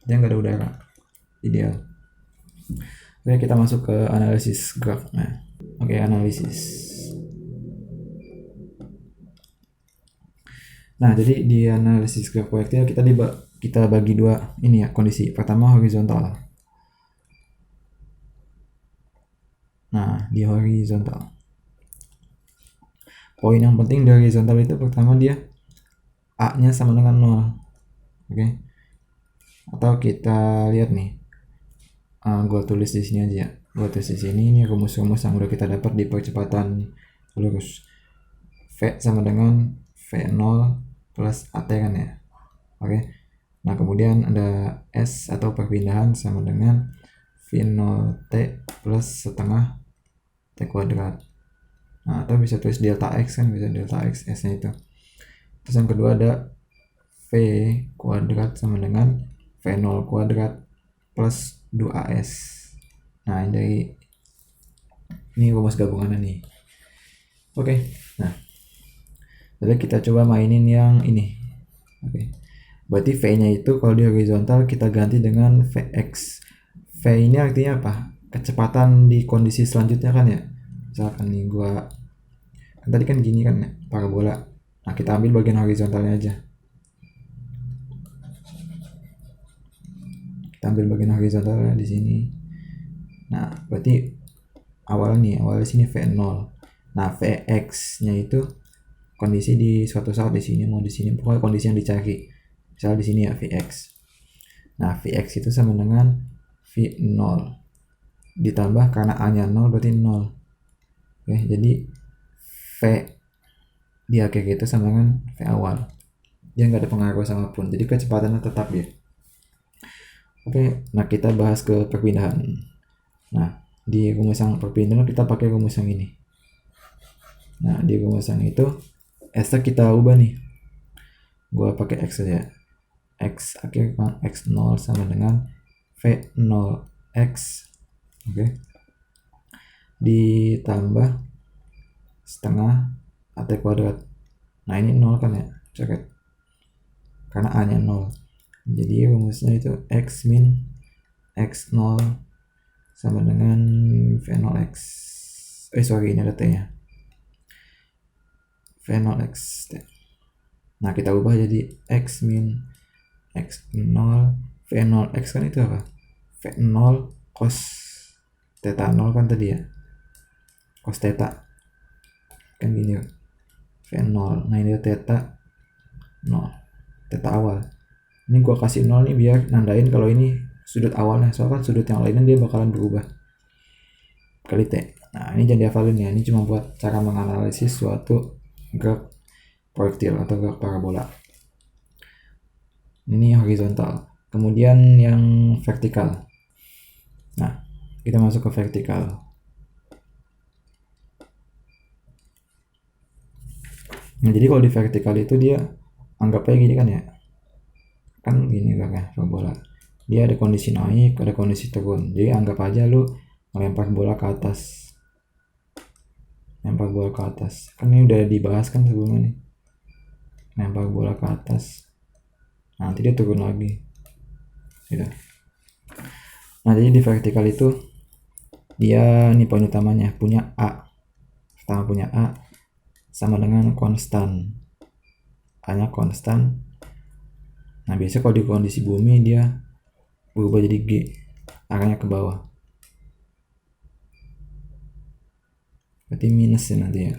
dia nggak ada udara, ideal. Oke, kita masuk ke analisis graf. Oke, analisis. Nah, jadi di analisis graf proyektil kita bagi dua ini ya, kondisi. Pertama horizontal. Nah, di horizontal. Poin yang penting dari horizontal itu pertama dia A-nya sama dengan 0. Oke. Atau kita lihat nih. Gue tulis di sini aja. Gue tulis di sini, ini rumus-rumus yang udah kita dapat di percepatan lurus. V sama dengan V0 plus AT kan ya. Oke. Nah, kemudian ada S atau perpindahan sama dengan V0T plus setengah T kuadrat. Nah, atau bisa tulis delta X kan, bisa delta X, S-nya itu. Terus yang kedua ada V kuadrat sama dengan V0 kuadrat plus 2AS. Nah, ini rumus gabungannya nih. Oke, nah jadi kita coba mainin yang ini. Oke, berarti V-nya itu kalau di horizontal kita ganti dengan Vx. V ini artinya apa? Kecepatan di kondisi selanjutnya kan ya. Misalkan nih kan tadi kan gini kan ya, parabola. Nah, kita ambil bagian horizontalnya aja. Kita ambil bagian horizontalnya di sini. Nah, berarti awalnya sini V0. Nah, Vx-nya itu kondisi di suatu saat di sini, mau di sini, pokoknya kondisi yang dicari. Misal di sini ya Vx. Nah, Vx itu sama dengan V0 ditambah karena A-nya 0 berarti 0. Oke, jadi V di akhir itu sama dengan V awal. Dia nggak ada pengaruh sama pun. Jadi kecepatannya tetap ya. Oke, nah kita bahas ke perpindahan. Nah, di rumus yang perpindahan kita pakai rumus yang ini. Nah, di rumus yang itu S-nya kita ubah nih. Gua pakai X aja. X akhir X0 sama dengan V0X. Oke. Ditambah setengah AT kuadrat. Nah, ini 0 kan ya, coret. Karena A nya 0. Jadi rumusnya itu X min X0 sama dengan V0X. Ini ada T nya. V0X. Nah, kita ubah jadi X min X0 V0X kan itu apa? V0 cos theta 0 kan tadi ya. Cos theta. Kan gini ya. V0. Nah, ini theta 0. Theta awal. Ini gua kasih 0 nih biar nandain kalau ini sudut awalnya. Soalnya kan sudut yang lainnya dia bakalan berubah. Kali T. Nah, ini jangan dihafalin ya. Ini cuma buat cara menganalisis suatu graf proyektil atau graf parabola. Ini horizontal. Kemudian yang vertikal. Nah, kita masuk ke vertikal. Nah, jadi kalau di vertikal itu dia anggapnya gini kan ya. Kan gini kan ya, bola. Dia ada kondisi naik, ada kondisi turun. Jadi anggap aja lu melempar bola ke atas. Lempar bola ke atas. Kan ini udah dibahas kan sebelumnya nih. Lempar bola ke atas. Nanti dia turun lagi. Gitu. Nah, jadi di vertikal itu dia nih poin utamanya punya A. Pertama punya A sama dengan konstan. A-nya konstan. Nah, biasanya kalau di kondisi bumi dia berubah jadi G, arahnya ke bawah. Berarti minus ya nanti ya.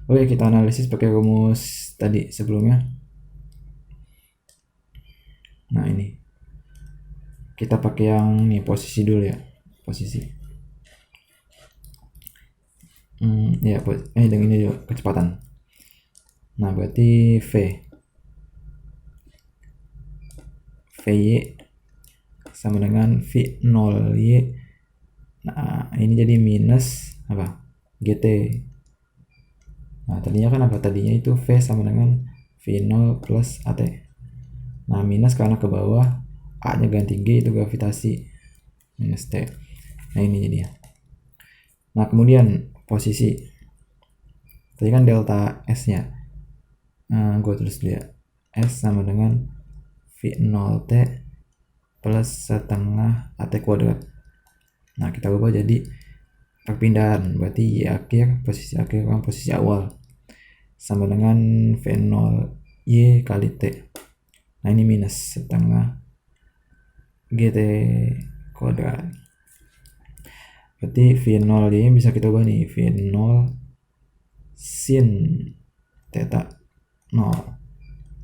Oke, kita analisis pakai rumus tadi sebelumnya. Nah, ini kita pakai yang nih posisi dulu ya, posisi. Dengan ini juga kecepatan. Nah, berarti VY sama dengan V0Y. Nah, ini jadi minus apa? GT. Nah, tadinya kan apa? Tadinya itu V sama dengan V0 plus AT. Nah, minus karena ke bawah, A-nya ganti G itu gravitasi. Minus T. Nah, ini jadinya. Nah, kemudian posisi. Tadi kan delta S-nya. Nah, gue tulis dulu ya. S sama dengan V0T plus setengah AT kuadrat. Nah kita ubah jadi perpindahan, berarti Y akhir, posisi akhir kurang posisi awal, sama dengan V0 Y kali T. Nah ini minus setengah GT kuadrat. Berarti V0 Y bisa kita ubah nih, V0 sin theta 0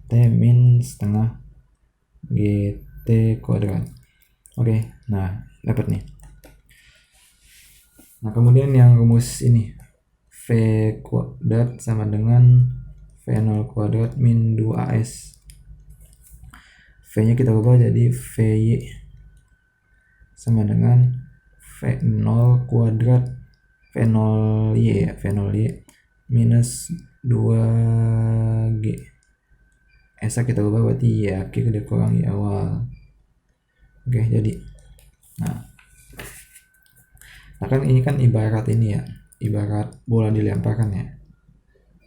T min setengah GT kuadrat. Oke, nah dapat nih. Nah kemudian yang rumus ini, V kuadrat sama dengan V0 kuadrat min 2AS. V nya kita ubah jadi VY sama dengan V0 kuadrat V0Y ya, V0Y minus 2G. S kita ubah berarti Y akhir dikurangi awal. Oke, jadi nah kan ini kan ibarat ini ya, ibarat bola dilemparkan ya.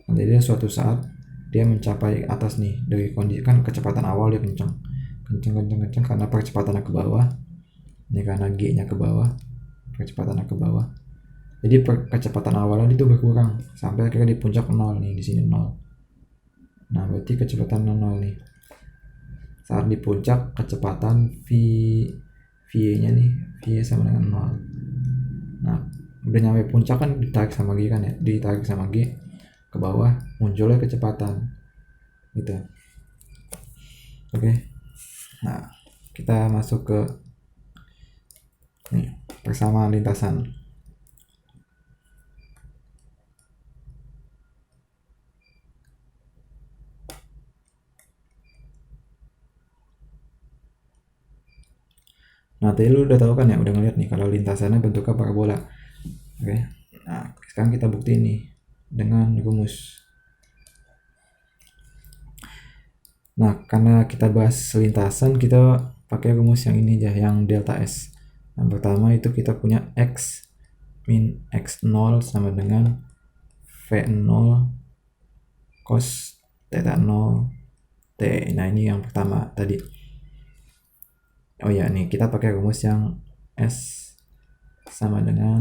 Nah, jadi suatu saat dia mencapai atas nih, dari kondisi kan kecepatan awal dia kencang karena percepatannya ke bawah. Ini karena G nya ke bawah, percepatannya ke bawah. Jadi kecepatan awalnya itu berkurang sampai akhirnya di puncak 0 nih, di sini 0. Nah, berarti kecepatan 0 nih. Saat di puncak kecepatan V-nya nih, V sama dengan 0. Nah, udah nyampe puncak kan ditarik sama G kan ya, ditarik sama G ke bawah, munculnya kecepatan gitu. Oke. Nah, kita masuk ke nih, persamaan lintasan. Nah, tadi lu udah tahu kan ya, udah ngeliat nih kalau lintasannya bentuknya parabola. Oke. Nah, sekarang kita buktiin nih dengan rumus. Nah, karena kita bahas lintasan, kita pakai rumus yang ini aja, yang delta S. Yang pertama itu kita punya X min X0 sama dengan V0 cos theta 0 T. Nah, ini yang pertama tadi. Oh ya, nih kita pakai rumus yang S sama dengan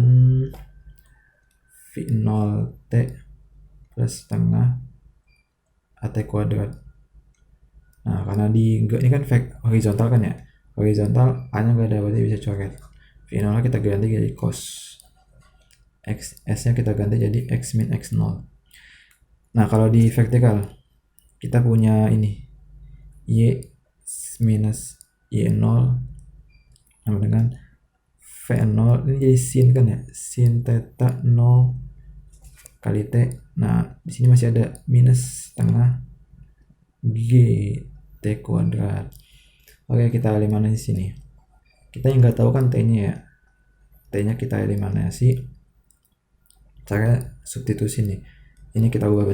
V0T plus setengah AT kuadrat. Nah, karena ini kan horizontal kan ya, horizontal A nya gak ada, berarti bisa coret. V0 kita ganti jadi cos, S nya kita ganti jadi X min X0. Nah, kalau di vertikal kita punya ini Y minus Y0 sama dengan V0, ini jadi sin kan ya, sin theta 0 kali T. Nah, di sini masih ada minus setengah G T kuadrat. Oke, kita eliminasi sini. Kita yang nggak tahu kan T-nya ya. T-nya kita eliminasi. Cara substitusi nih. Ini kita ubah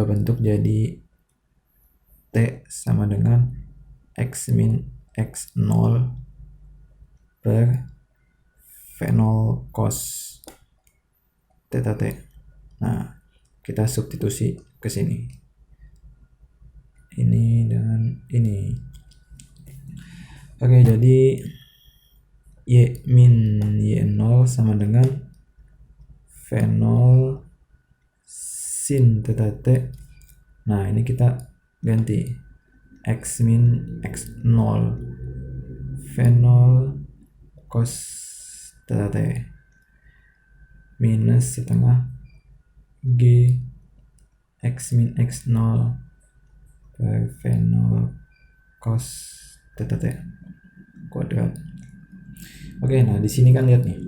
bentuk jadi T sama dengan X min X0 per V0 cos theta T. Nah, kita substitusi ke sini. Ini dengan ini. Oke, jadi Y min Y0 sama dengan V0 sin theta T. Nah, ini kita ganti X min X0 V0 cos theta T minus setengah G X min X0 per V0 cos theta T kuadrat. Oke, nah di sini kan lihat nih.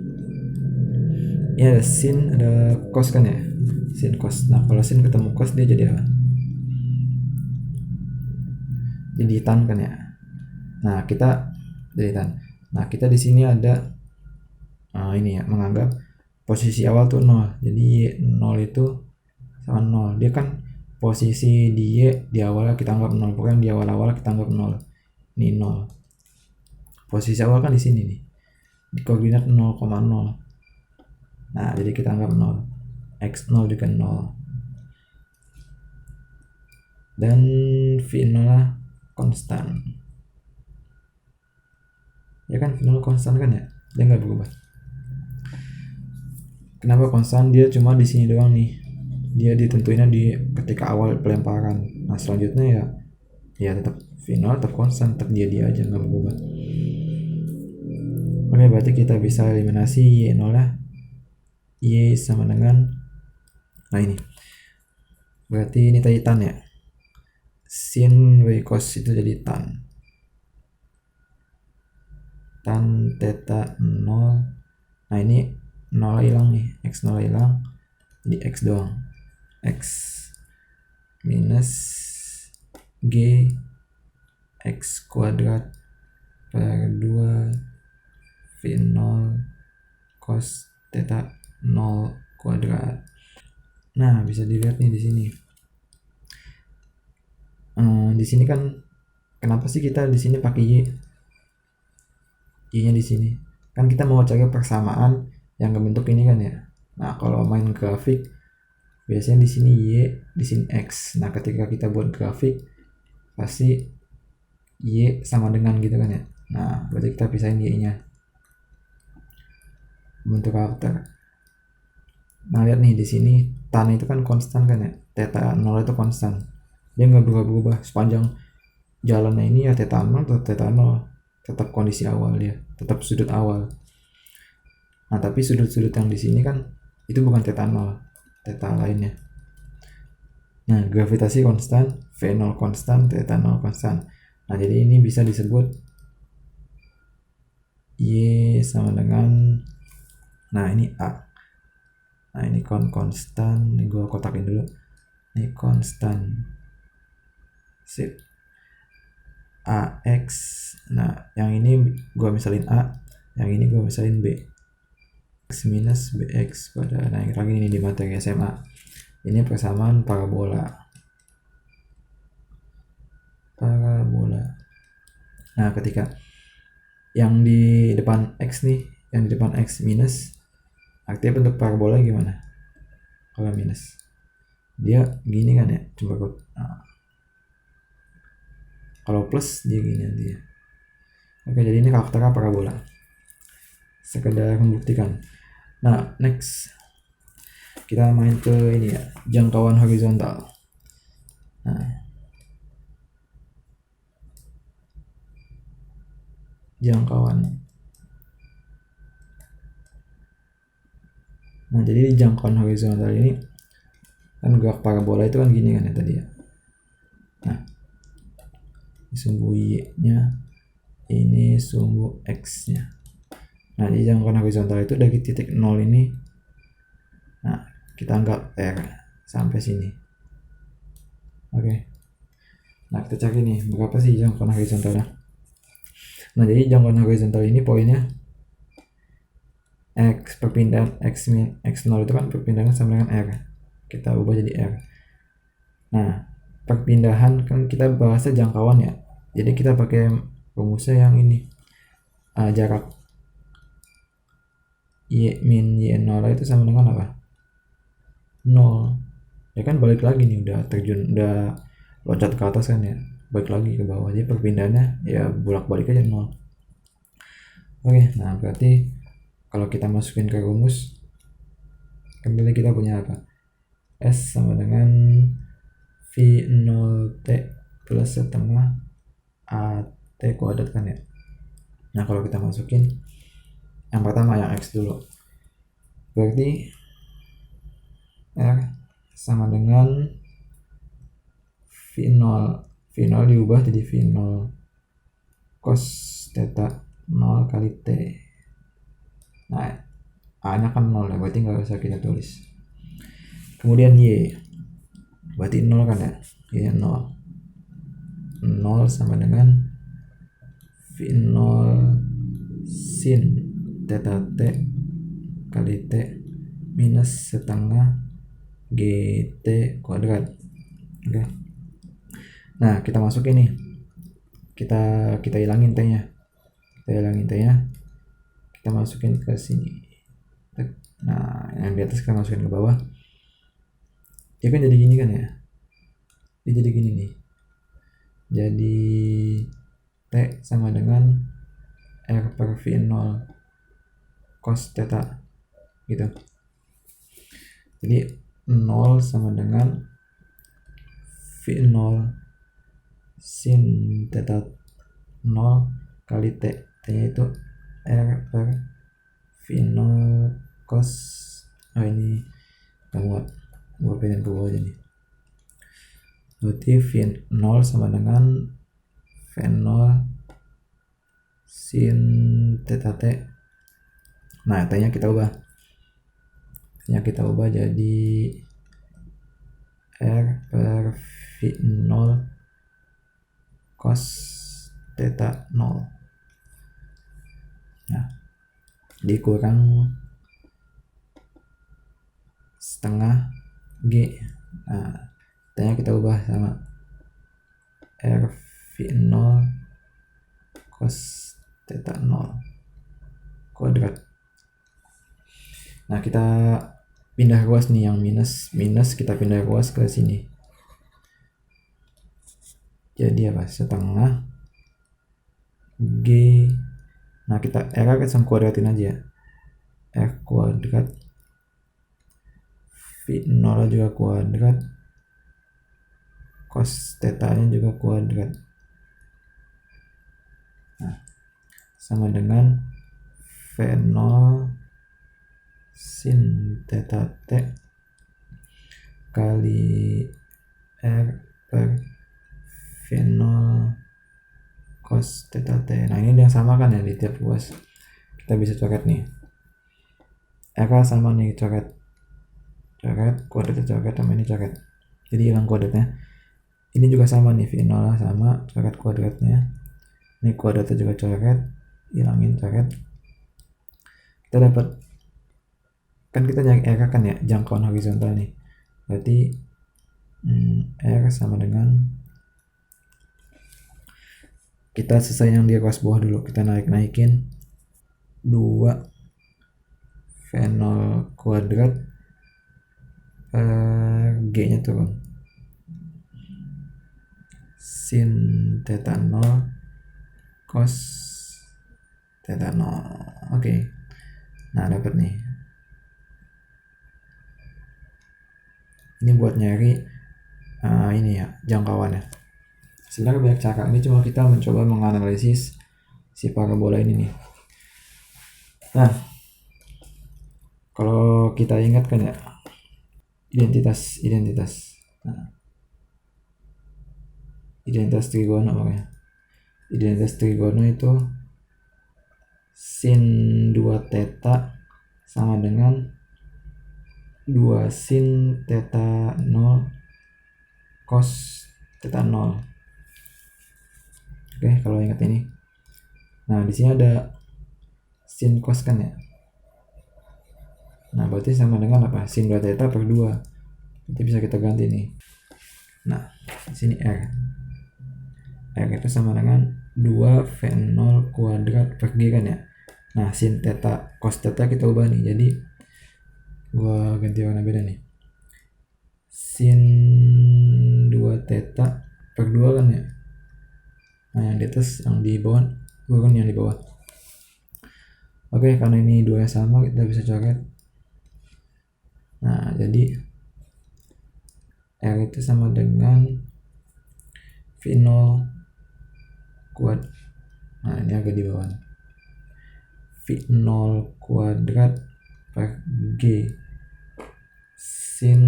Ya, ada sin, ada cos kan ya? Sin cos. Nah, kalau sin ketemu cos dia jadi apa? Jadi tan kan ya. Nah, kita jadi tan. Nah, kita di sini ada ini ya, menganggap posisi awal tuh 0. Jadi Y0 itu sama 0. Dia kan posisi di Y di awalnya kita anggap 0. Pokoknya di awal-awal kita anggap 0. Ini 0. Posisi awal kan di sini nih. Di koordinat 0,0. Nah, jadi kita anggap 0. X0 juga 0. Dan V0 konstan. ya kan, V0 konstan kan ya, dia nggak berubah. Kenapa konstan? Dia cuma di sini doang nih, dia ditentuinnya di ketika awal pelemparan. Nah selanjutnya ya tetap V0 tetap konstan, tetap dia aja nggak berubah. Oke, berarti kita bisa eliminasi Y0 lah. Y sama dengan, nah ini berarti ini tadi tan ya, sin Y cos itu jadi tan theta 0. Nah ini 0 hilang nih, x0 hilang, jadi x doang, x minus g x kuadrat per 2 V0 cos theta 0 kuadrat. Nah bisa dilihat nih di sini. Di sini kan kenapa sih kita di sini pakai y nya di sini? Kan kita mau cari persamaan yang kebentuk ini kan ya. Nah kalau main grafik biasanya di sini y, di sini x. Nah ketika kita buat grafik pasti y sama dengan gitu kan ya. Nah berarti kita pisahin y nya bentuk karakter. Nah lihat nih di sini tan itu kan konstan kan ya, theta 0 itu konstan, dia nggak berubah-berubah sepanjang jalannya ini ya, theta 0 atau theta 0 tetap kondisi awal, dia tetap sudut awal. Nah tapi sudut-sudut yang di sini kan itu bukan theta 0, theta lainnya. Nah gravitasi konstan, V0 konstan, theta 0 konstan. Nah jadi ini bisa disebut Y sama dengan, nah ini A. Nah ini konstan, ini gue kotakin dulu, ini konstan, sip, AX. Nah yang ini gue misalin A, yang ini gue misalin B, x minus bx pada, nah yang lagi ini di materi SMA, ini persamaan parabola. Nah ketika yang di depan x nih, yang di depan x minus, artinya bentuk parabola gimana kalau minus? Dia gini kan ya, coba nah, kalau plus dia gini nanti ya. Oke, jadi ini karakternya parabola, sekedar membuktikan. Nah next kita main ke ini ya, jangkauan horizontal. Nah jangkauan, nah jadi di jangkauan horizontal ini kan graf parabola itu kan gini kan ya tadi ya. Nah sumbu y nya, ini sumbu x nya. Nah di jangkauan horizontal itu dari titik 0 ini, nah kita anggap R sampai sini. Oke, nah kita cari nih berapa sih jangkauan horizontalnya. Nah jadi jangkauan horizontal ini poinnya x, perpindahan x0 itu kan perpindahan sama dengan R, kita ubah jadi R. Nah perpindahan kan kita bahasnya jangkauan ya, jadi kita pakai rumusnya yang ini, jarak y min y0 itu sama dengan apa? 0. Ya kan balik lagi nih, udah terjun, udah loncat ke atas kan ya, balik lagi ke bawah, jadi perpindahannya ya bolak-balik aja 0. Oke, nah berarti kalau kita masukin ke rumus, kembali kita punya apa? S sama dengan V0T plus setengah AT kuadrat kan ya. Nah kalau kita masukin yang pertama yang X dulu, berarti R sama dengan V0 diubah jadi V0 cos theta 0 kali T. Nah A nya kan 0 ya, berarti nggak usah kita tulis. Kemudian Y berarti 0 kan ya, Y 0 sama dengan V0 sin theta T kali T minus setengah GT kuadrat. Oke. Nah kita masukin nih, kita hilangin T nya, kita masukin ke sini. Nah yang di atas kita masukin ke bawah, dia kan jadi gini kan ya, dia jadi gini nih, jadi T sama dengan R per V0 cos theta gitu. Jadi 0 sama dengan V0 sin theta 0 kali T. T-nya itu R per V0 cos. Ini gak muat, gue pengen ke bawah aja nih. Berarti V0 sama dengan V0 sin theta T. Nah, T-nya kita ubah. Jadi R per V0 cos theta 0. Nah, dikurang setengah G. Nah, T-nya kita ubah sama R V0 cos theta 0 kuadrat. Nah, kita pindah ruas nih, yang minus kita pindah ruas ke sini. Jadi apa? Setengah G. Nah, kita R langsung kuadratin aja. R kuadrat V0 juga kuadrat, cos theta nya juga kuadrat. Nah, sama dengan V0 sin theta T kali R per V0 cos theta T. Nah, ini yang sama kan ya di tiap ruas. Kita bisa coret nih. R sama nih, coret kuadratnya, coret sama ini coret. Jadi hilang kuadratnya. Ini juga sama nih, V0 sama, coret kuadratnya. Ini kuadratnya juga coret, hilangin coret. Kita dapat, kan kita nyari R kan ya, jangkauan horizontal nih. Berarti R sama dengan, kita selesai yang di ruas bawah dulu, kita naikin 2 V0 kuadrat G nya turun sin theta 0 cos theta 0. Oke. Nah, dapat nih. Ini buat nyari ini ya, jangkauannya. Sebenarnya banyak cara, ini cuma kita mencoba menganalisis si parabola ini nih. Nah, kalau kita ingat kan ya, identitas. Nah, identitas trigono makanya. Identitas trigono itu sin 2 theta sama dengan 2 sin theta 0 cos theta 0. Oke, kalau ingat ini. Nah, di sini ada sin cos kan ya. Nah, berarti sama dengan apa? Sin 2 theta per 2. Nanti bisa kita ganti nih. Nah, di sini R. R itu sama dengan 2 V0 kuadrat per G kan ya. Nah, sin theta cos theta kita ubah nih. Jadi gua ganti warna beda nih. Sin 2 theta per 2 kan ya. Nah, yang di atas, yang di bawah, turun yang di bawah. Oke, karena ini 2 sama, kita bisa coret. Nah, jadi R itu sama dengan V0 kuadrat. Nah, ini agak di bawah. V0 kuadrat per G sin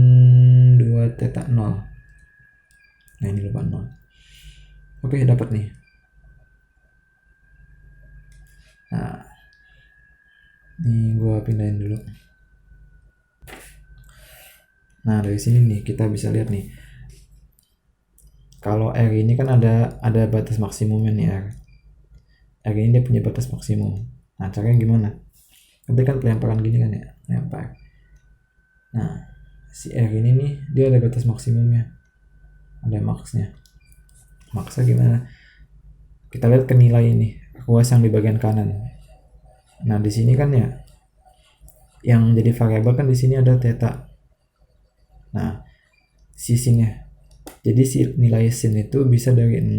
2 theta 0. Nah, ini lupa 0. Oke, dapat nih. Nah, ini gua pindahin dulu. Nah, dari sini nih kita bisa lihat nih, kalau R ini kan ada batas maksimumnya nih. R ini dia punya batas maksimum. Nah, caranya gimana? Nanti kan pelemparan gini kan ya, lempar. Nah, si R ini nih dia ada batas maksimumnya, ada maksnya. Maksnya gimana? Kita lihat ke nilai ini, ruas yang di bagian kanan. Nah, di sini kan ya, yang jadi variabel kan di sini ada theta. Nah, si sinnya. Jadi si nilai sin itu bisa dari 0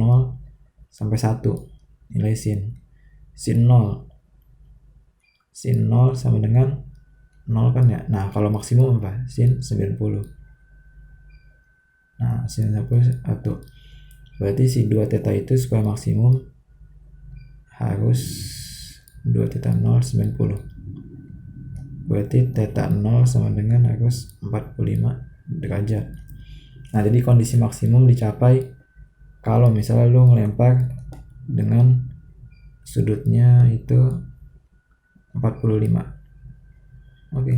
sampai 1 nilai sin. sin 0 sama dengan 0 kan ya. Nah kalau maksimum apa? Sin 90. Nah sin 90 1. Berarti si 2 theta itu supaya maksimum harus 2 theta 0 90. Berarti theta 0 sama dengan harus 45 derajat. Nah jadi kondisi maksimum dicapai kalau misalnya lu ngelempar dengan sudutnya itu 45. Oke.